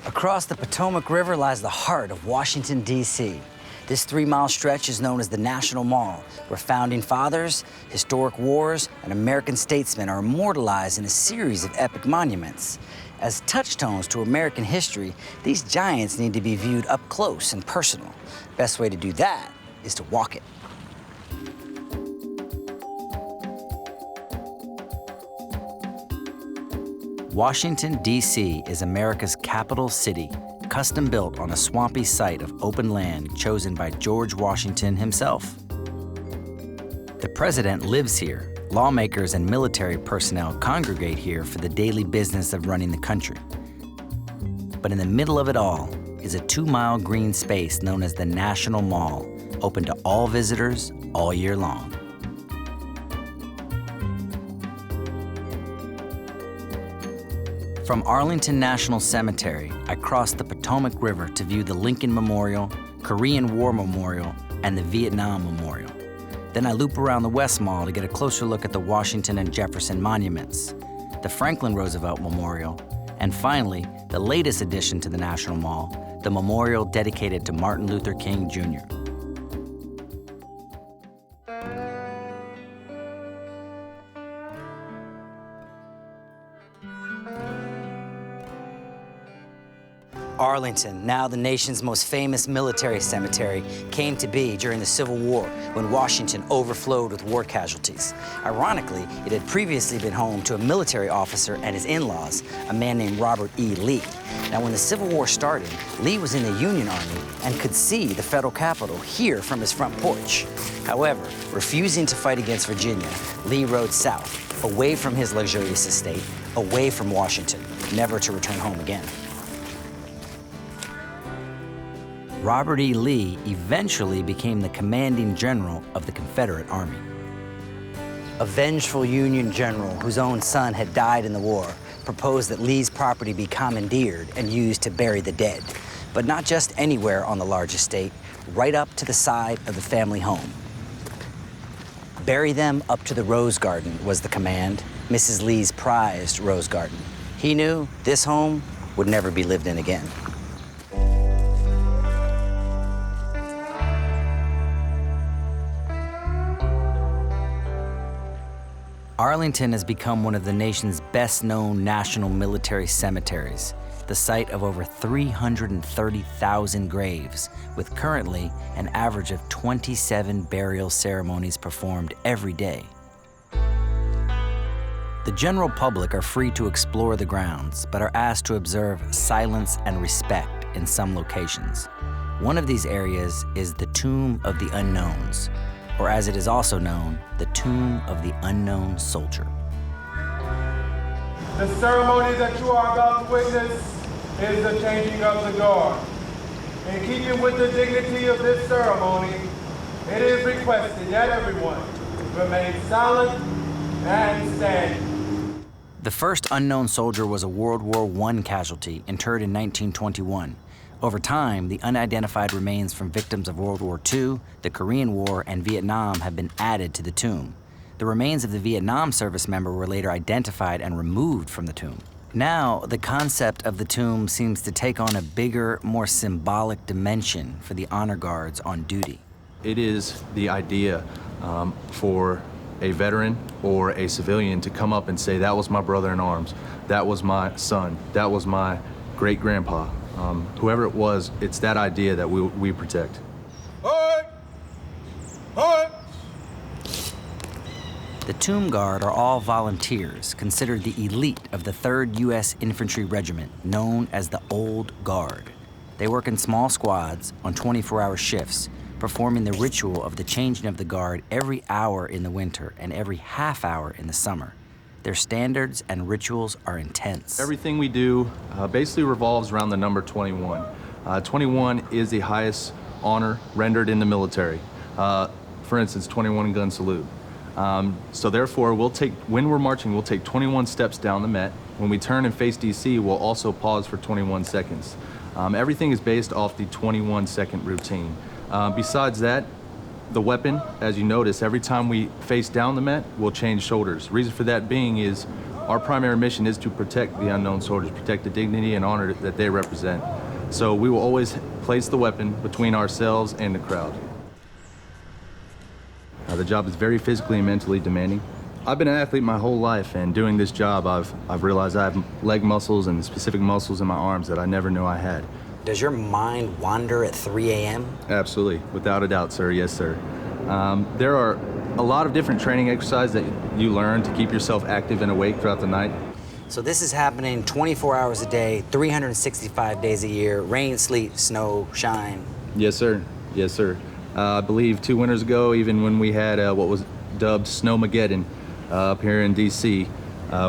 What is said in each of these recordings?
Across the Potomac River lies the heart of Washington, D.C. This 3-mile stretch is known as the National Mall, where founding fathers, historic wars, and American statesmen are immortalized in a series of epic monuments. As touchstones to American history, these giants need to be viewed up close and personal. Best way to do that is to walk it. Washington, D.C. is America's capital city, custom built on a swampy site of open land chosen by George Washington himself. The president lives here. Lawmakers and military personnel congregate here for the daily business of running the country. But in the middle of it all is a 2-mile green space known as the National Mall, open to all visitors all year long. From Arlington National Cemetery, I crossed the Potomac River to view the Lincoln Memorial, Korean War Memorial, and the Vietnam Memorial. Then I loop around the West Mall to get a closer look at the Washington and Jefferson monuments, the Franklin Roosevelt Memorial, and finally, the latest addition to the National Mall, the memorial dedicated to Martin Luther King, Jr. Arlington, now the nation's most famous military cemetery, came to be during the Civil War when Washington overflowed with war casualties. Ironically, it had previously been home to a military officer and his in-laws, a man named Robert E. Lee. Now, when the Civil War started, Lee was in the Union Army and could see the federal Capitol here from his front porch. However, refusing to fight against Virginia, Lee rode south, away from his luxurious estate, away from Washington, never to return home again. Robert E. Lee eventually became the commanding general of the Confederate Army. A vengeful Union general whose own son had died in the war proposed that Lee's property be commandeered and used to bury the dead, but not just anywhere on the large estate, right up to the side of the family home. Bury them up to the Rose Garden was the command, Mrs. Lee's prized Rose Garden. He knew this home would never be lived in again. Arlington has become one of the nation's best-known national military cemeteries, the site of over 330,000 graves, with currently an average of 27 burial ceremonies performed every day. The general public are free to explore the grounds, but are asked to observe silence and respect in some locations. One of these areas is the Tomb of the Unknowns, or as it is also known, the Tomb of the Unknown Soldier. The ceremony that you are about to witness is the changing of the guard. In keeping with the dignity of this ceremony, it is requested that everyone remain silent and standing. The first unknown soldier was a World War I casualty interred in 1921. Over time, the unidentified remains from victims of World War II, the Korean War, and Vietnam have been added to the tomb. The remains of the Vietnam service member were later identified and removed from the tomb. Now, the concept of the tomb seems to take on a bigger, more symbolic dimension for the honor guards on duty. It is the idea for a veteran or a civilian to come up and say, that was my brother in arms, that was my son, that was my great-grandpa. Whoever it was, it's that idea that we protect. The Tomb Guard are all volunteers, considered the elite of the 3rd U.S. Infantry Regiment, known as the Old Guard. They work in small squads on 24-hour shifts, performing the ritual of the changing of the guard every hour in the winter and every half hour in the summer. Their standards and rituals are intense. Everything we do basically revolves around the number 21. 21 is the highest honor rendered in the military. For instance, 21 gun salute. So therefore, when we're marching, we'll take 21 steps down the Met. When we turn and face DC, we'll also pause for 21 seconds. Everything is based off the 21-second routine. Besides that, The weapon, as you notice, every time we face down the Met, we'll change shoulders. Reason for that being is our primary mission is to protect the unknown soldiers, protect the dignity and honor that they represent. So we will always place the weapon between ourselves and the crowd. The job is very physically and mentally demanding. I've been an athlete my whole life, and doing this job, I've realized I have leg muscles and specific muscles in my arms that I never knew I had. Does your mind wander at 3 a.m.? Absolutely, without a doubt, sir. Yes, sir. There are a lot of different training exercises that you learn to keep yourself active and awake throughout the night. So this is happening 24 hours a day, 365 days a year, rain, sleet, snow, shine. Yes, sir. Yes, sir. I believe 2 winters ago, even when we had what was dubbed Snowmageddon up here in D.C.,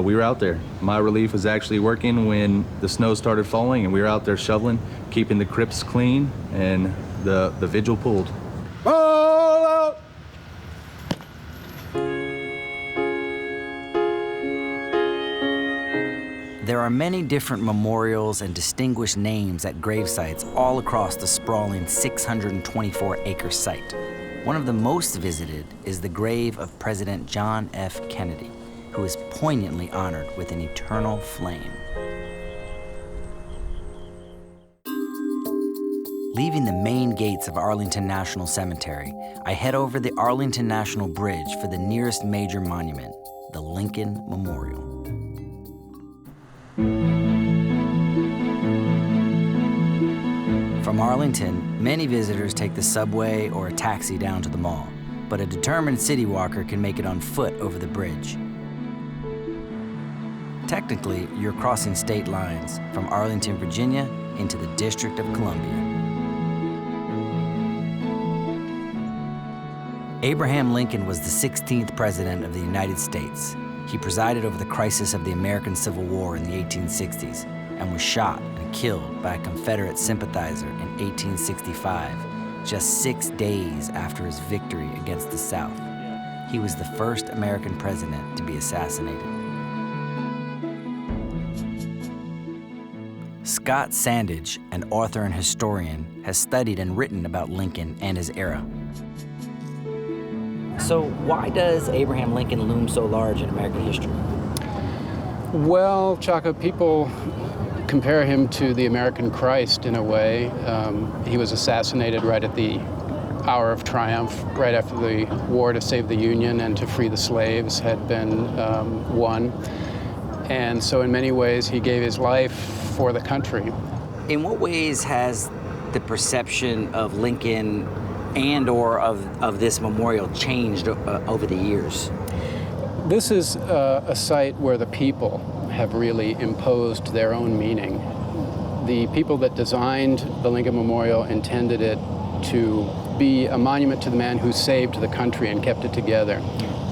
we were out there. My relief was actually working when the snow started falling, and we were out there shoveling, keeping the crypts clean, and the vigil pulled. Roll out! There are many different memorials and distinguished names at gravesites all across the sprawling 624-acre site. One of the most visited is the grave of President John F. Kennedy, who is poignantly honored with an eternal flame. Leaving the main gates of Arlington National Cemetery, I head over the Arlington National Bridge for the nearest major monument, the Lincoln Memorial. From Arlington, many visitors take the subway or a taxi down to the mall, but a determined city walker can make it on foot over the bridge. Technically, you're crossing state lines from Arlington, Virginia, into the District of Columbia. Abraham Lincoln was the 16th President of the United States. He presided over the crisis of the American Civil War in the 1860s and was shot and killed by a Confederate sympathizer in 1865, just 6 days after his victory against the South. He was the first American president to be assassinated. Scott Sandage, an author and historian, has studied and written about Lincoln and his era. So why does Abraham Lincoln loom so large in American history? Well, CHAKA, people compare him to the American Christ in a way. He was assassinated right at the hour of triumph, right after the war to save the Union and to free the slaves had been won. And so in many ways, he gave his life for the country. In what ways has the perception of Lincoln and or of this memorial changed over the years? This is a site where the people have really imposed their own meaning. The people that designed the Lincoln Memorial intended it to be a monument to the man who saved the country and kept it together.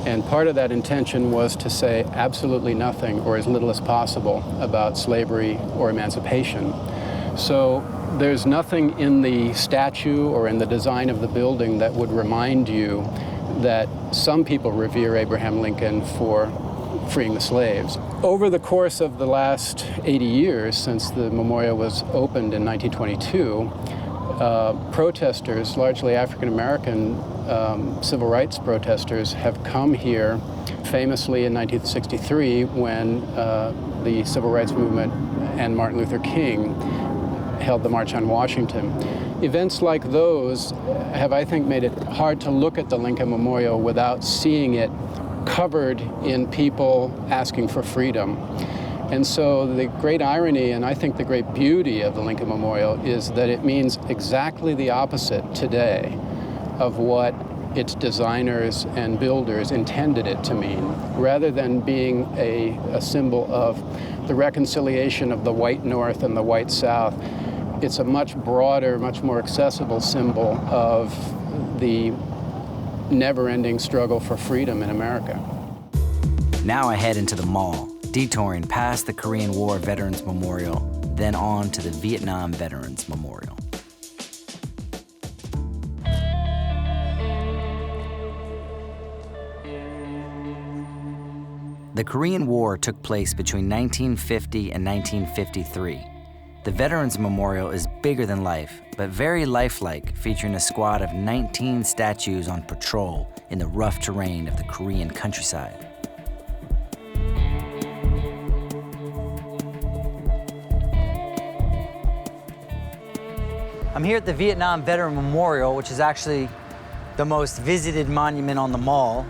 And part of that intention was to say absolutely nothing, or as little as possible, about slavery or emancipation. So there's nothing in the statue or in the design of the building that would remind you that some people revere Abraham Lincoln for freeing the slaves. Over the course of the last 80 years, since the memorial was opened in 1922, protesters, largely African-American civil rights protesters, have come here famously in 1963 when the civil rights movement and Martin Luther King held the March on Washington. Events like those have, I think, made it hard to look at the Lincoln Memorial without seeing it covered in people asking for freedom. And so the great irony, and I think the great beauty of the Lincoln Memorial, is that it means exactly the opposite today of what its designers and builders intended it to mean. Rather than being a symbol of the reconciliation of the white North and the white South, it's a much broader, much more accessible symbol of the never-ending struggle for freedom in America. Now I head into the mall, detouring past the Korean War Veterans Memorial, then on to the Vietnam Veterans Memorial. The Korean War took place between 1950 and 1953. The Veterans Memorial is bigger than life, but very lifelike, featuring a squad of 19 statues on patrol in the rough terrain of the Korean countryside. I'm here at the Vietnam Veteran Memorial, which is actually the most visited monument on the mall.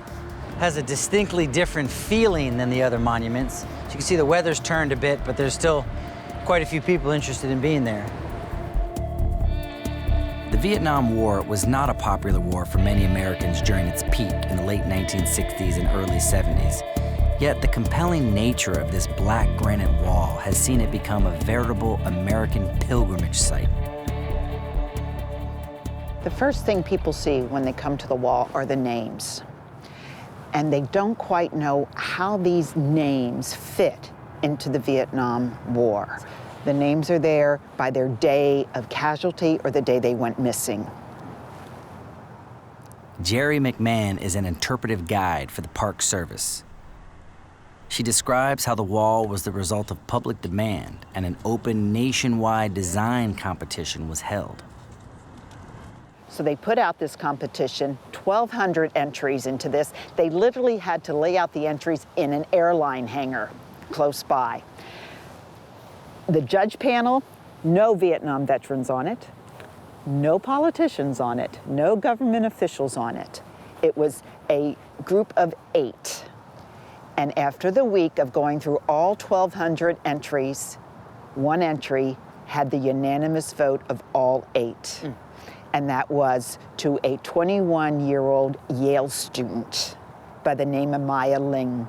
It has a distinctly different feeling than the other monuments. As you can see, the weather's turned a bit, but there's still quite a few people interested in being there. The Vietnam War was not a popular war for many Americans during its peak in the late 1960s and early 70s. Yet the compelling nature of this black granite wall has seen it become a veritable American pilgrimage site. The first thing people see when they come to the wall are the names. And they don't quite know how these names fit into the Vietnam War. The names are there by their day of casualty or the day they went missing. Jerry McMahon is an interpretive guide for the Park Service. She describes how the wall was the result of public demand and an open nationwide design competition was held. So they put out this competition, 1,200 entries into this. They literally had to lay out the entries in an airline hangar close by. The judge panel, no Vietnam veterans on it, no politicians on it, no government officials on it. It was a group of 8. And after the week of going through all 1,200 entries, one entry had the unanimous vote of all 8. And that was to a 21-year-old Yale student by the name of Maya Ling.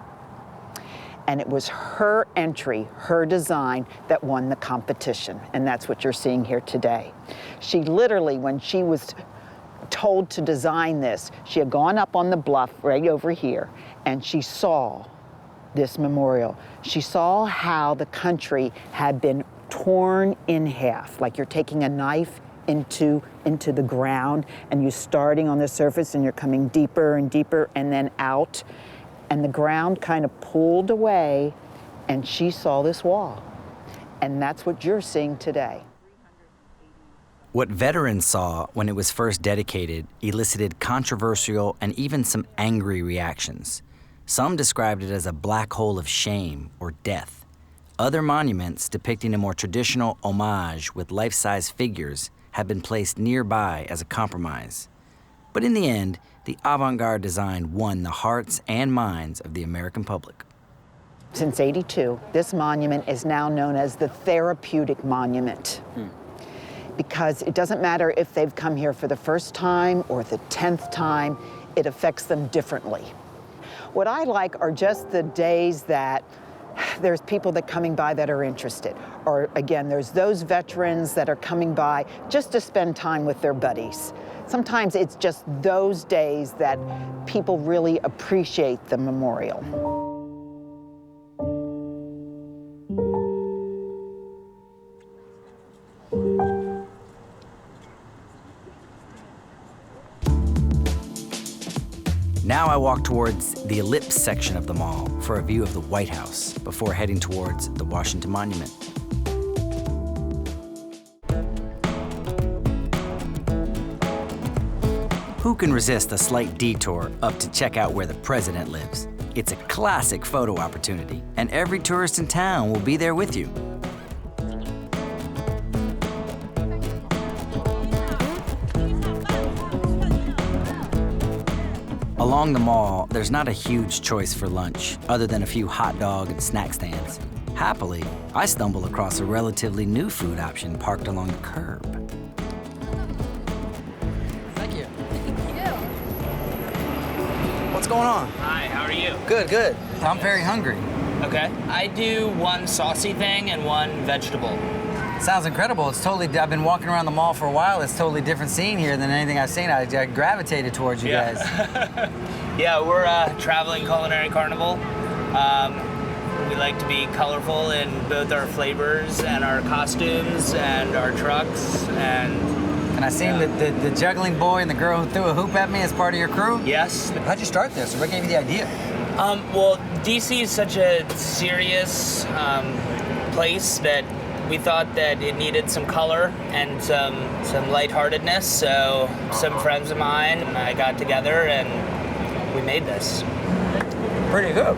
And it was her entry, her design, that won the competition. And that's what you're seeing here today. She literally, when she was told to design this, she had gone up on the bluff right over here, and she saw this memorial. She saw how the country had been torn in half, like you're taking a knife into the ground, and you're starting on the surface, and you're coming deeper and deeper, and then out. And the ground kind of pulled away, and she saw this wall. And that's what you're seeing today. What veterans saw when it was first dedicated elicited controversial and even some angry reactions. Some described it as a black hole of shame or death. Other monuments depicting a more traditional homage with life-size figures have been placed nearby as a compromise. But in the end, the avant-garde design won the hearts and minds of the American public. Since '82, this monument is now known as the Therapeutic Monument. Because it doesn't matter if they've come here for the first time or the 10th time, it affects them differently. What I like are just the days that there's people that coming by that are interested. Or again, there's those veterans that are coming by just to spend time with their buddies. Sometimes it's just those days that people really appreciate the memorial. Now I walk towards the ellipse section of the mall for a view of the White House before heading towards the Washington Monument. Who can resist a slight detour up to check out where the president lives? It's a classic photo opportunity, and every tourist in town will be there with you. Along the mall, there's not a huge choice for lunch, other than a few hot dog and snack stands. Happily, I stumble across a relatively new food option parked along the curb. Thank you. What's going on? Hi, how are you? Good, good. I'm very hungry. Okay. I do one saucy thing and one vegetable. Sounds incredible. It's totally, I've been walking around the mall for a while. It's totally different scene here than anything I've seen. I gravitated towards you guys. Yeah, we're a traveling culinary carnival. We like to be colorful in both our flavors and our costumes and our trucks. And I seen the juggling boy and the girl who threw a hoop at me as part of your crew? yes. How'd you start this? What gave you the idea? Well, DC is such a serious place that We thought that it needed some color and some lightheartedness, so some friends of mine and I got together and we made this. Pretty good.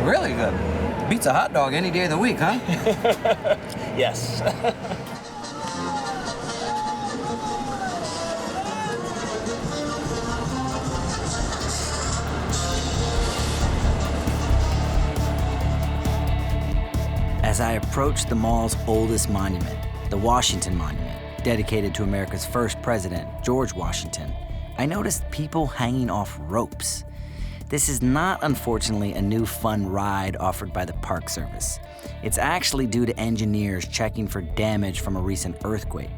Really good. Beats a hot dog any day of the week, huh? Yes. As I approached the mall's oldest monument, the Washington Monument, dedicated to America's first president, George Washington, I noticed people hanging off ropes. This is not, unfortunately, a new fun ride offered by the Park Service. It's actually due to engineers checking for damage from a recent earthquake.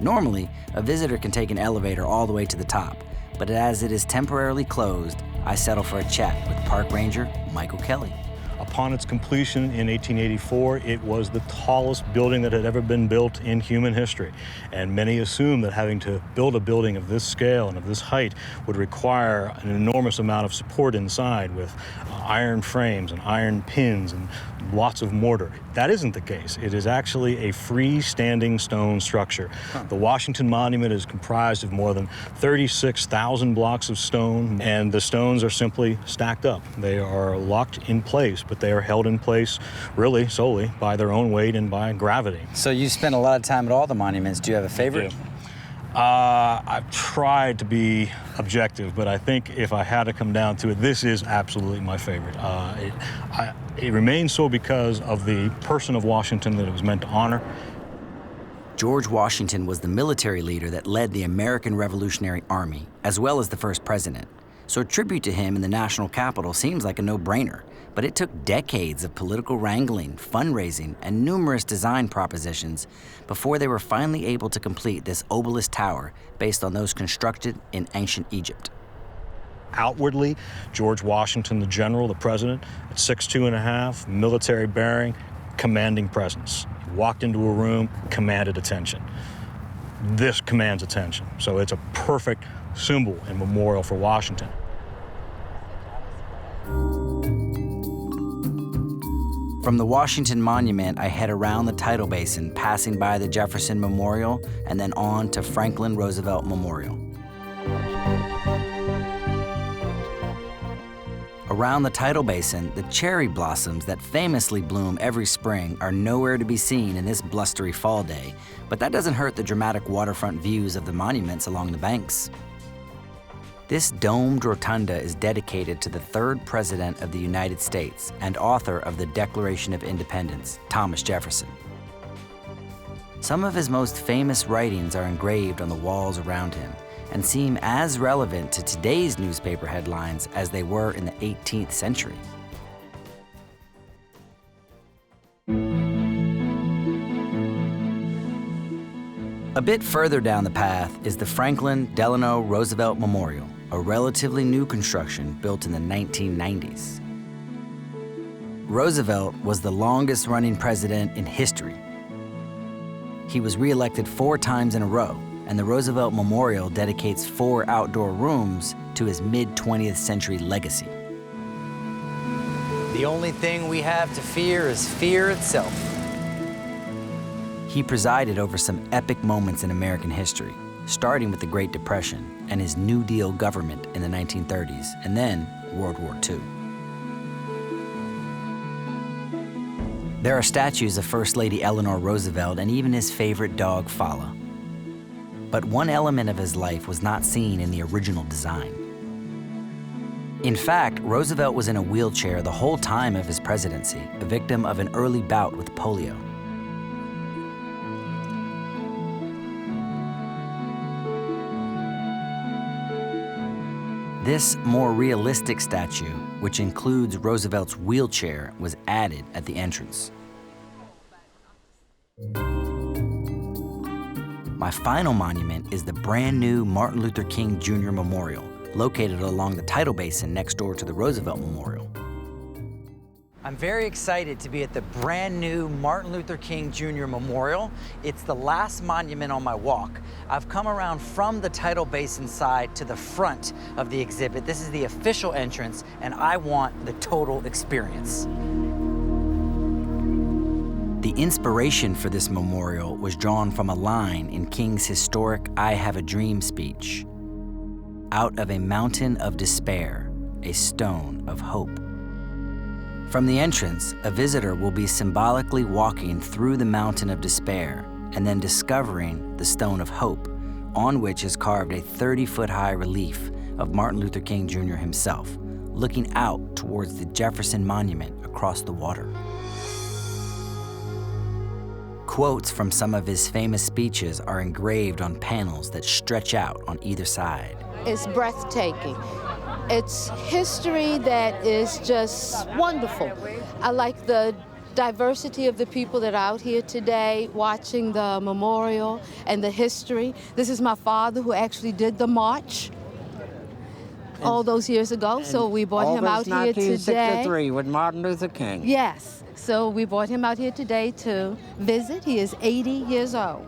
Normally, a visitor can take an elevator all the way to the top, but as it is temporarily closed, I settle for a chat with Park Ranger Michael Kelly. Upon its completion in 1884, it was the tallest building that had ever been built in human history. And many assumed that having to build a building of this scale and of this height would require an enormous amount of support inside with iron frames and iron pins and lots of mortar. That isn't the case. It is actually a freestanding stone structure. The Washington Monument is comprised of more than 36,000 blocks of stone, and the stones are simply stacked up. They are locked in place, but they are held in place really solely by their own weight and by gravity. So you spend a lot of time at all the monuments. Do you have a favorite? I've tried to be objective, but I think if I had to come down to it, this is absolutely my favorite. It remains so because of the person of Washington that it was meant to honor. George Washington was the military leader that led the American Revolutionary Army, as well as the first president. So a tribute to him in the national capital seems like a no-brainer. But it took decades of political wrangling, fundraising, and numerous design propositions before they were finally able to complete this obelisk tower based on those constructed in ancient Egypt. Outwardly, George Washington, the general, the president, at 6'2½", military bearing, commanding presence. He walked into a room, commanded attention. This commands attention, so it's a perfect symbol and memorial for Washington. From the Washington Monument, I head around the tidal basin, passing by the Jefferson Memorial, and then on to Franklin Roosevelt Memorial. Around the tidal basin, the cherry blossoms that famously bloom every spring are nowhere to be seen in this blustery fall day, but that doesn't hurt the dramatic waterfront views of the monuments along the banks. This domed rotunda is dedicated to the third president of the United States and author of the Declaration of Independence, Thomas Jefferson. Some of his most famous writings are engraved on the walls around him and seem as relevant to today's newspaper headlines as they were in the 18th century. A bit further down the path is the Franklin Delano Roosevelt Memorial, a relatively new construction built in the 1990s. Roosevelt was the longest-running president in history. He was re-elected 4 times in a row, and the Roosevelt Memorial dedicates 4 outdoor rooms to his mid-20th century legacy. The only thing we have to fear is fear itself. He presided over some epic moments in American history, starting with the Great Depression and his New Deal government in the 1930s, and then World War II. There are statues of First Lady Eleanor Roosevelt and even his favorite dog, Fala. But one element of his life was not seen in the original design. In fact, Roosevelt was in a wheelchair the whole time of his presidency, a victim of an early bout with polio. This more realistic statue, which includes Roosevelt's wheelchair, was added at the entrance. My final monument is the brand new Martin Luther King Jr. Memorial, located along the tidal basin next door to the Roosevelt Memorial. I'm very excited to be at the brand new Martin Luther King Jr. Memorial. It's the last monument on my walk. I've come around from the tidal basin side to the front of the exhibit. This is the official entrance, and I want the total experience. The The inspiration for this memorial was drawn from a line in King's historic I Have a Dream speech. Out of a mountain of despair, a stone of hope. From the entrance, a visitor will be symbolically walking through the mountain of despair and then discovering the stone of hope, on which is carved a 30-foot-high relief of Martin Luther King Jr. himself, looking out towards the Jefferson Monument across the water. Quotes from some of his famous speeches are engraved on panels that stretch out on either side. It's breathtaking. It's history that is just wonderful. I like the diversity of the people that are out here today watching the memorial and the history. This is my father who actually did the march all those years ago, so we brought him out here today. 1963 with Martin Luther King. Yes, so we brought him out here today to visit. He is 80 years old.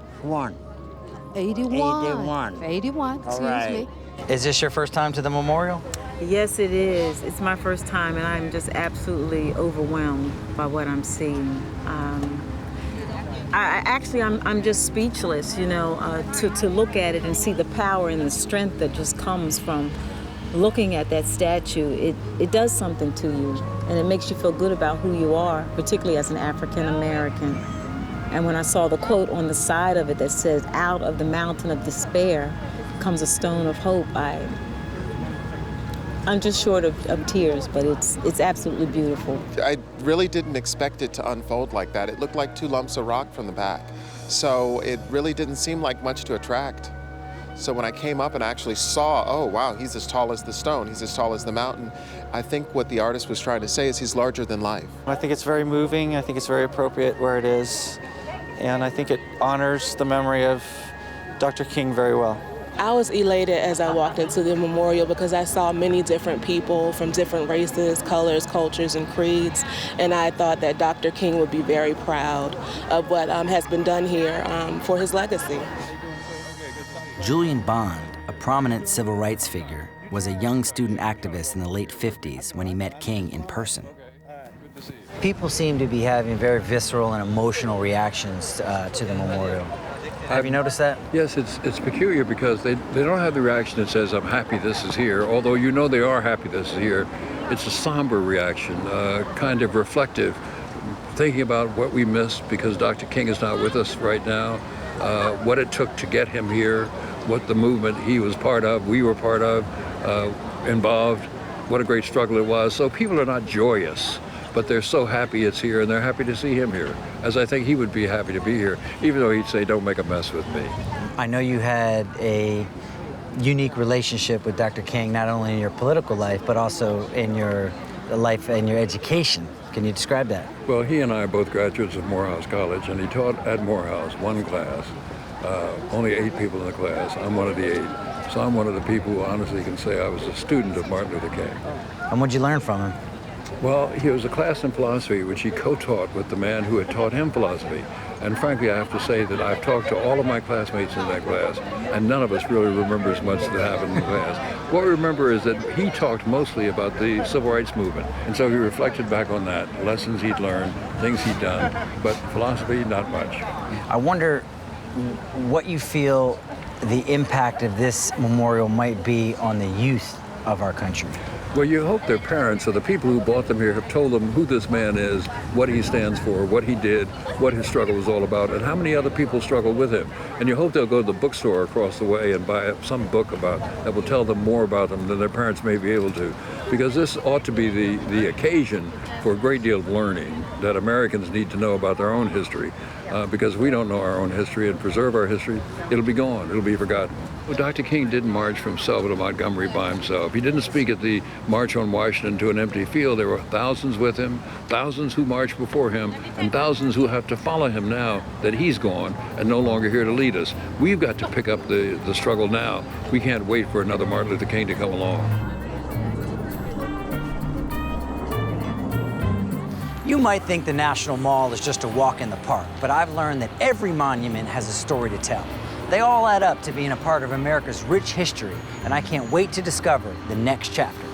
81, excuse me. Is this your first time to the memorial? Yes, it is. It's my first time, and I'm just absolutely overwhelmed by what I'm seeing. I'm just speechless, you know, to look at it and see the power and the strength that just comes from looking at that statue. It does something to you, and it makes you feel good about who you are, particularly as an African American. And when I saw the quote on the side of it that says, "Out of the mountain of despair comes a stone of hope," I'm just short of tears, but it's absolutely beautiful. I really didn't expect it to unfold like that. It looked like two lumps of rock from the back. So it really didn't seem like much to attract. So when I came up and actually saw, oh wow, he's as tall as the stone, he's as tall as the mountain, I think what the artist was trying to say is he's larger than life. I think it's very moving, I think it's very appropriate where it is, and I think it honors the memory of Dr. King very well. I was elated as I walked into the memorial because I saw many different people from different races, colors, cultures, and creeds, and I thought that Dr. King would be very proud of what has been done here for his legacy. Julian Bond, a prominent civil rights figure, was a young student activist in the late 50s when he met King in person. People seem to be having very visceral and emotional reactions to the memorial. Have you noticed that? Yes, it's peculiar because they don't have the reaction that says, I'm happy this is here, although you know they are happy this is here. It's a somber reaction, kind of reflective, thinking about what we missed because Dr. King is not with us right now, what it took to get him here, what the movement he was part of, we were part of, involved, what a great struggle it was. So people are not joyous, but they're so happy it's here and they're happy to see him here, as I think he would be happy to be here, even though he'd say, don't make a mess with me. I know you had a unique relationship with Dr. King, not only in your political life, but also in your life and your education. Can you describe that? Well, he and I are both graduates of Morehouse College, and he taught at Morehouse, one class, only 8 people in the class. I'm one of the 8. So I'm one of the people who honestly can say I was a student of Martin Luther King. And what'd you learn from him? Well, he was a class in philosophy which he co-taught with the man who had taught him philosophy. And frankly, I have to say that I've talked to all of my classmates in that class, and none of us really remembers much that happened in the class. What we remember is that he talked mostly about the civil rights movement. And so he reflected back on that, lessons he'd learned, things he'd done, but philosophy, not much. I wonder what you feel the impact of this memorial might be on the youth of our country. Well, you hope their parents or the people who brought them here have told them who this man is, what he stands for, what he did, what his struggle was all about, and how many other people struggled with him. And you hope they'll go to the bookstore across the way and buy some book that will tell them more about them than their parents may be able to. Because this ought to be the occasion for a great deal of learning that Americans need to know about their own history. Because we don't know our own history and preserve our history, it'll be gone, it'll be forgotten. Well, Dr. King didn't march from Selma to Montgomery by himself. He didn't speak at the March on Washington to an empty field. There were thousands with him, thousands who marched before him, and thousands who have to follow him now that he's gone and no longer here to lead us. We've got to pick up the struggle now. We can't wait for another Martin Luther King to come along. You might think the National Mall is just a walk in the park, but I've learned that every monument has a story to tell. They all add up to being a part of America's rich history, and I can't wait to discover the next chapter.